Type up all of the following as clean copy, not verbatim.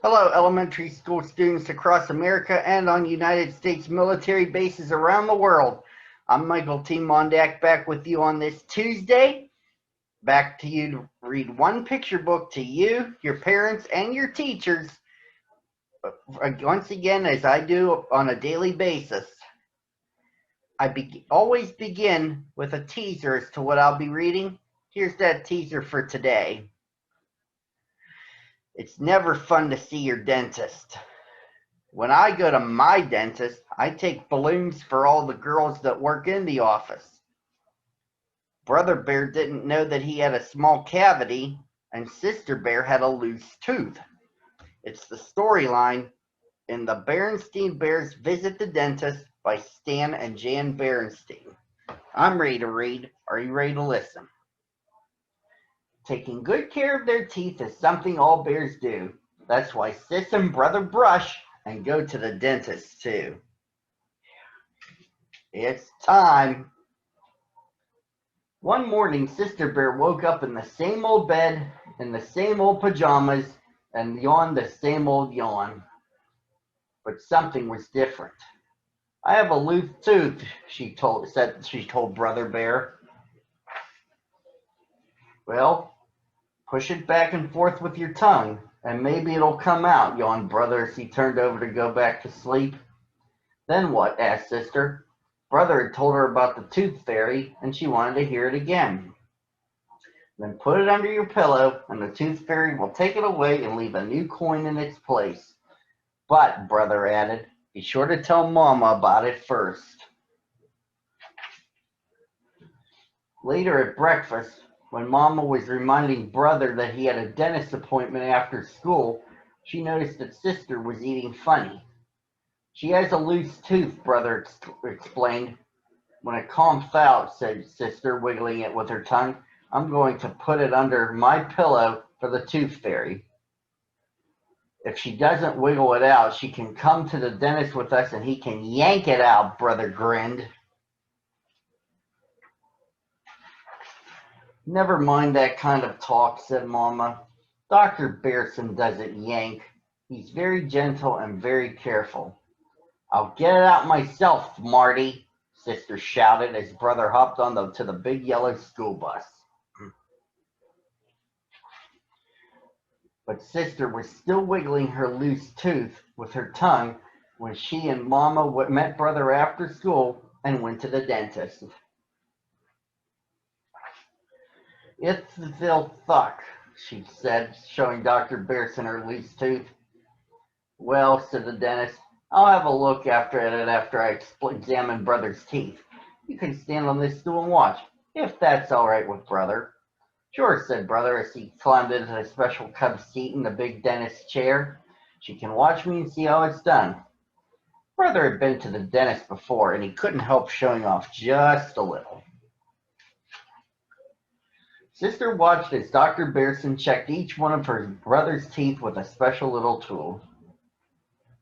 Hello, elementary school students across America and on United States military bases around the world. I'm Michael T. Mondak back with you on this Tuesday. Back to you to read one picture book to you, your parents, and your teachers once again, as I do on a daily basis. I always begin with a teaser as to what I'll be reading. Here's that teaser for today. It's never fun to see your dentist. When I go to my dentist, I take balloons for all the girls that work in the office. Brother Bear didn't know that he had a small cavity, and Sister Bear had a loose tooth. It's the storyline in the Berenstain Bears Visit the Dentist by Stan and Jan Berenstain. I'm ready to read. Are you ready to listen? Taking good care of their teeth is something all bears do. That's why Sis and Brother brush and go to the dentist too. It's time. One morning, Sister Bear woke up in the same old bed, in the same old pajamas, and yawned the same old yawn. But something was different. I have a loose tooth, she told Brother Bear. Well, push it back and forth with your tongue, and maybe it'll come out, yawned Brother as he turned over to go back to sleep. Then what? Asked Sister. Brother had told her about the tooth fairy, and she wanted to hear it again. Then put it under your pillow, and the tooth fairy will take it away and leave a new coin in its place. But, Brother added, be sure to tell Mama about it first. Later at breakfast, when Mama was reminding Brother that he had a dentist appointment after school, she noticed that Sister was eating funny. She has a loose tooth, Brother explained. When it comes out, said Sister, wiggling it with her tongue, I'm going to put it under my pillow for the tooth fairy. If she doesn't wiggle it out, she can come to the dentist with us and he can yank it out, Brother grinned. Never mind that kind of talk, said Mama. Dr. Berenstain doesn't yank. He's very gentle and very careful. I'll get it out myself, Marty, Sister shouted as Brother hopped to the big yellow school bus. But Sister was still wiggling her loose tooth with her tongue when she and Mama met Brother after school and went to the dentist. It's the thuck, she said, showing Dr. Berenstain her loose tooth. Well, said the dentist, I'll have a look after I examine Brother's teeth. You can stand on this stool and watch, if that's all right with Brother. Sure, said Brother as he climbed into a special cub seat in the big dentist's chair. She can watch me and see how it's done. Brother had been to the dentist before, and he couldn't help showing off just a little. Sister watched as Dr. Berenstain checked each one of her brother's teeth with a special little tool.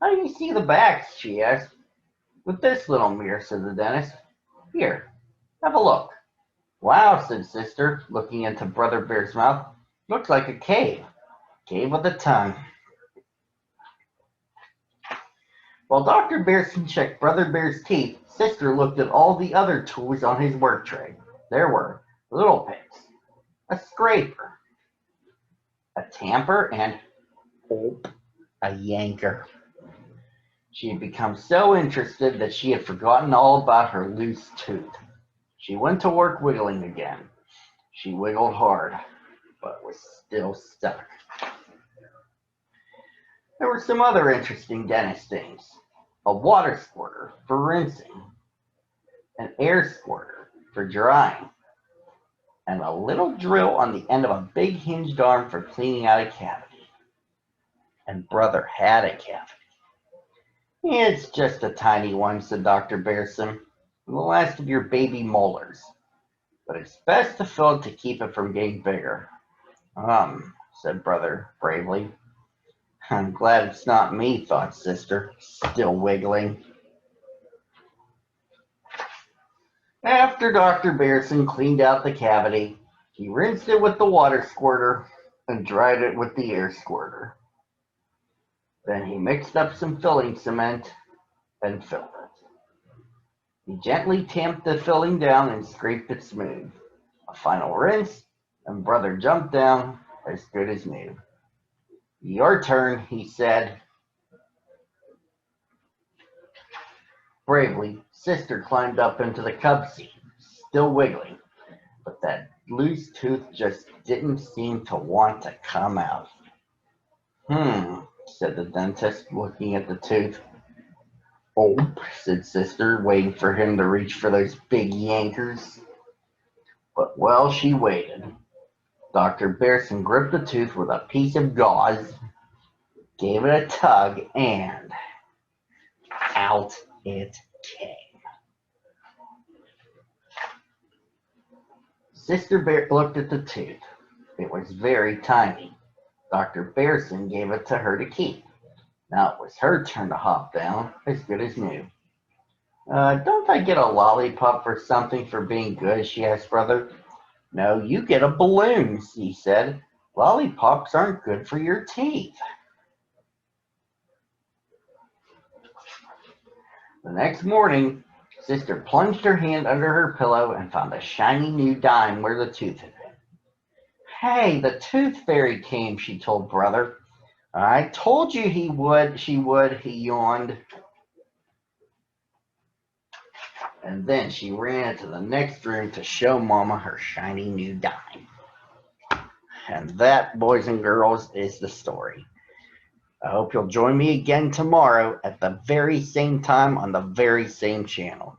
How do you see the backs? She asked. With this little mirror, said the dentist. Here, have a look. Wow, said Sister, looking into Brother Bear's mouth. Looks like a cave. Cave with a tongue. While Dr. Berenstain checked Brother Bear's teeth, Sister looked at all the other tools on his work tray. There were little picks, a scraper, a tamper, and a yanker. She had become so interested that she had forgotten all about her loose tooth. She went to work wiggling again. She wiggled hard, but was still stuck. There were some other interesting dentist things. A water squirter for rinsing, an air squirter for drying, and a little drill on the end of a big hinged arm for cleaning out a cavity. And Brother had a cavity. It's just a tiny one, said Dr. Berenstain, the last of your baby molars. But it's best to fill it to keep it from getting bigger. Said Brother bravely. I'm glad it's not me, thought Sister, still wiggling. After Dr. Berenstain cleaned out the cavity, he rinsed it with the water squirter and dried it with the air squirter. Then he mixed up some filling cement and filled it. He gently tamped the filling down and scraped it smooth. A final rinse, and brother jumped down as good as new. Your turn, he said. Bravely, sister climbed up into the cub seat, still wiggling, but that loose tooth just didn't seem to want to come out. Said the dentist, looking at the tooth. Oh, said sister, waiting for him to reach for those big yankers. But while she waited, Dr. Berenstain gripped the tooth with a piece of gauze, gave it a tug, and out it came. Sister Bear looked at the tooth. It was very tiny. Dr. Berenstain gave it to her to keep. Now it was her turn to hop down, as good as new. Don't I get a lollipop or something for being good? She asked brother. No, you get a balloon, he said. Lollipops aren't good for your teeth. The next morning, sister plunged her hand under her pillow and found a shiny new dime where the tooth had been. Hey, the tooth fairy came, she told brother. I told you she would, he yawned. And then she ran into the next room to show Mama her shiny new dime. And that, boys and girls, is the story. I hope you'll join me again tomorrow at the very same time on the very same channel.